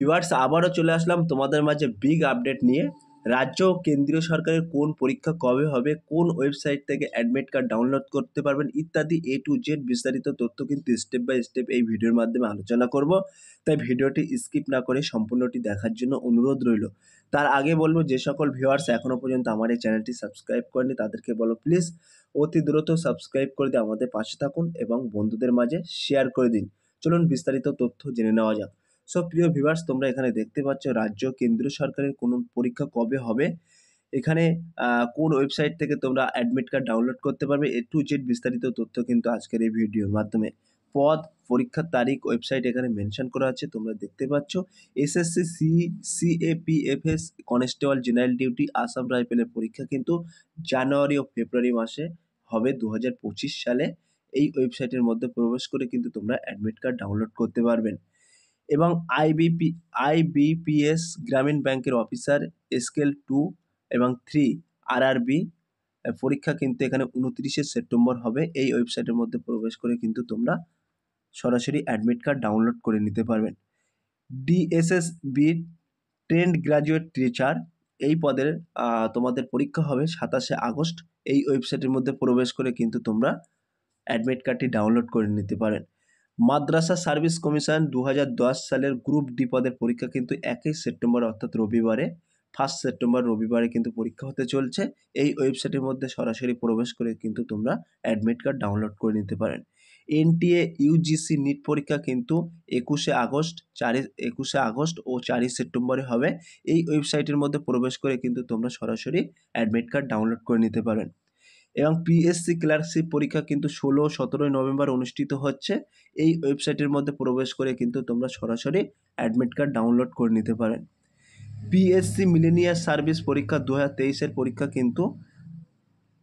Viewers আবারও চলে আসলাম তোমাদের মাঝে বিগ আপডেট নিয়ে। রাজ্য ও কেন্দ্রীয় সরকারের কোন পরীক্ষা কবে হবে, কোন ওয়েবসাইট থেকে অ্যাডমিট কার্ড ডাউনলোড করতে পারবেন ইত্যাদি এ টু জেড বিস্তারিত তথ্য কিন্তু স্টেপ বাই স্টেপ এই ভিডিওর মাধ্যমে আলোচনা করব। তাই ভিডিওটি স্কিপ না করে সম্পূর্ণটি দেখার জন্য অনুরোধ রইল। তার আগে বলবো, যে সকল ভিউয়ার্স এখনও পর্যন্ত আমার এই চ্যানেলটি সাবস্ক্রাইব করেনি তাদেরকে বলো প্লিজ অতি দ্রুত সাবস্ক্রাইব করে দিয়ে আমাদের পাশে থাকুন এবং বন্ধুদের মাঝে শেয়ার করে দিন। চলুন বিস্তারিত তথ্য জেনে নেওয়া যাক। সো প্রিয় ভিউয়ার্স, তোমরা এখানে দেখতে পাচ্ছ রাজ্য কেন্দ্রীয় সরকারের কোন পরীক্ষা কবে হবে, এখানে কোন ওয়েবসাইট থেকে তোমরা অ্যাডমিট কার্ড ডাউনলোড করতে পারবে, এ টু জেড বিস্তারিত তথ্য কিন্তু আজকের এই ভিডিওর মাধ্যমে। পদ, পরীক্ষার তারিখ, ওয়েবসাইট এখানে মেনশন করা আছে, তোমরা দেখতে পাচ্ছ। SSC CAPFs constable general duty Assam রাইফেলের পরীক্ষা কিন্তু জানুয়ারি ও ফেব্রুয়ারি মাসে হবে 2025 সালে। এই ওয়েবসাইটের মধ্যে প্রবেশ করে কিন্তু তোমরা অ্যাডমিট কার্ড ডাউনলোড করতে পারবেন। এবং আইবিপিএস গ্রামীণ ব্যাংকের অফিসার স্কেল 2 এবং 3 আরআরবি পরীক্ষা কিন্তু এখানে 29শে সেপ্টেম্বর হবে। এই ওয়েবসাইটের মধ্যে প্রবেশ করে কিন্তু তোমরা সরাসরি অ্যাডমিট কার্ড ডাউনলোড করে নিতে পারবেন। ডিএসএসবি ট্রেন্ড গ্র্যাজুয়েট টিচার এই পদের তোমাদের পরীক্ষা হবে 27শে আগস্ট। এই ওয়েবসাইটের মধ্যে প্রবেশ করে কিন্তু তোমরা অ্যাডমিট কার্ডটি ডাউনলোড করে নিতে পারেন। মাদ্রাসা সার্ভিস কমিশন 2010 সালের গ্রুপ ডি পদের পরীক্ষা কিন্তু 1 সেপ্টেম্বর অর্থাৎ রবিবারে 1 সেপ্টেম্বর রবিবারে কিন্তু পরীক্ষা হতে চলছে। এই ওয়েবসাইটের মধ্যে সরাসরি প্রবেশ করে কিন্তু তোমরা অ্যাডমিট কার্ড ডাউনলোড করে নিতে পারেন। এনটিএ ইউজিসি নিট পরীক্ষা কিন্তু 21শে আগস্ট ও 4 সেপ্টেম্বরে হবে। এই ওয়েবসাইটের মধ্যে প্রবেশ করে কিন্তু তোমরা সরাসরি অ্যাডমিট কার্ড ডাউনলোড করে নিতে পারেন। এবং পিএসসি ক্লার্কশিপ পরীক্ষা কিন্তু 16-17 নভেম্বর অনুষ্ঠিত হচ্ছে। এই ওয়েবসাইটের মধ্যে প্রবেশ করে কিন্তু তোমরা সরাসরি অ্যাডমিট কার্ড ডাউনলোড করে নিতে পারেন। পিএসসি মিলেনিয়ার সার্ভিস পরীক্ষা 2023-এর পরীক্ষা কিন্তু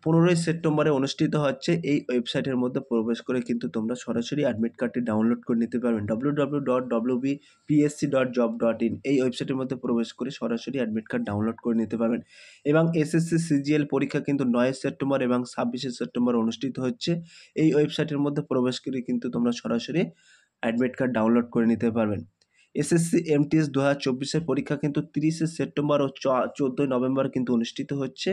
15 সেপ্টেম্বরে অনুষ্ঠিত হচ্ছে। এই ওয়েবসাইটের মধ্যে প্রবেশ করে কিন্তু তোমরা সরাসরি অ্যাডমিট কার্ডটি ডাউনলোড করে নিতে পারবেন। www.wbpsc.job.in এই ওয়েবসাইটের মধ্যে প্রবেশ করে সরাসরি অ্যাডমিট কার্ড ডাউনলোড করে নিতে পারবেন। এবং এসএসসি সিজিএল পরীক্ষা কিন্তু 9 সেপ্টেম্বর এবং 26শে সেপ্টেম্বর অনুষ্ঠিত হচ্ছে। এই ওয়েবসাইটের মধ্যে প্রবেশ করে কিন্তু তোমরা সরাসরি অ্যাডমিট কার্ড ডাউনলোড করে নিতে পারবেন। এসএসসি এমটিএস 2024-এর পরীক্ষা কিন্তু 30শে সেপ্টেম্বর ও 14 নভেম্বর কিন্তু অনুষ্ঠিত হচ্ছে।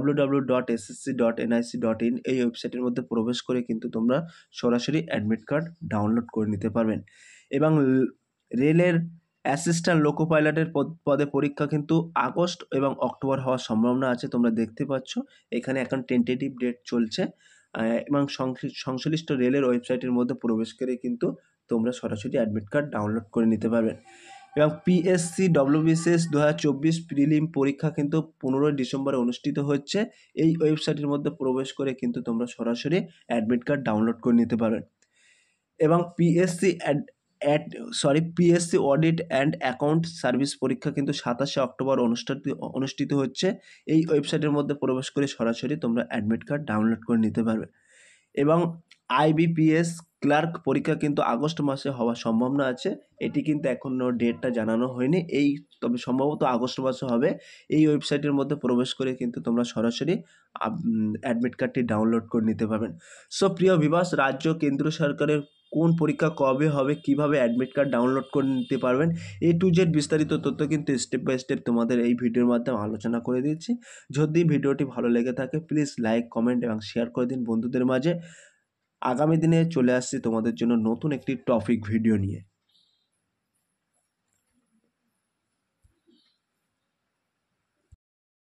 www.ssc.nic.in এই ওয়েবসাইটের মধ্যে প্রবেশ করে কিন্তু তোমরা সরাসরি অ্যাডমিট কার্ড ডাউনলোড করে নিতে পারবেন। এবং রেলের অ্যাসিস্ট্যান্ট লোকো পাইলটের পদে পরীক্ষা কিন্তু আগস্ট এবং অক্টোবর হওয়ার সম্ভাবনা আছে। তোমরা দেখতে পাচ্ছ এখানে এখন টেন্টেটিভ ডেট চলছে। এবং সংশ্লিষ্ট রেলের ওয়েবসাইটের মধ্যে প্রবেশ করে কিন্তু তোমরা সরাসরি অ্যাডমিট কার্ড ডাউনলোড করে নিতে পারবেন। এবং পিএসসি ডব্লিউবিসিএস 2024 প্রিলিম পরীক্ষা কিন্তু 15 ডিসেম্বরে অনুষ্ঠিত হচ্ছে। এই ওয়েবসাইটের মধ্যে প্রবেশ করে কিন্তু তোমরা সরাসরি অ্যাডমিট কার্ড ডাউনলোড করে নিতে পারবেন। এবং PSC audit and account service পরীক্ষা কিন্তু 27শে অক্টোবর অনুষ্ঠিত হচ্ছে। এই ওয়েবসাইটের মধ্যে প্রবেশ করে সরাসরি তোমরা অ্যাডমিট কার্ড ডাউনলোড করে নিতে পারবে। এবং আইবিপিএস ক্লার্ক পরীক্ষা কিন্তু আগস্ট মাসে হওয়ার সম্ভাবনা আছে। এটি কিন্তু এখনও ডেটটা জানানো হয়নি, তবে সম্ভবত আগস্ট মাসে হবে। এই ওয়েবসাইটের মধ্যে প্রবেশ করে কিন্তু তোমরা সরাসরি অ্যাডমিট কার্ডটি ডাউনলোড করে নিতে পারবেন। সো প্রিয় ভিউয়ার্স, রাজ্য কেন্দ্র সরকারের কোন পরীক্ষা কবে হবে, কিভাবে অ্যাডমিট কার্ড ডাউনলোড করে নিতে পারবেন, এ টু জেড বিস্তারিত তথ্য কিন্তু স্টেপ বাই স্টেপ তোমাদের এই ভিডিওর মাধ্যমে আলোচনা করে দিচ্ছি। যদি ভিডিওটি ভালো লেগে থাকে প্লিজ লাইক, কমেন্ট এবং শেয়ার করে দিন বন্ধুদের মাঝে। আগামী দিনে চলে আসছি তোমাদের জন্য নতুন একটি টপিক ভিডিও নিয়ে।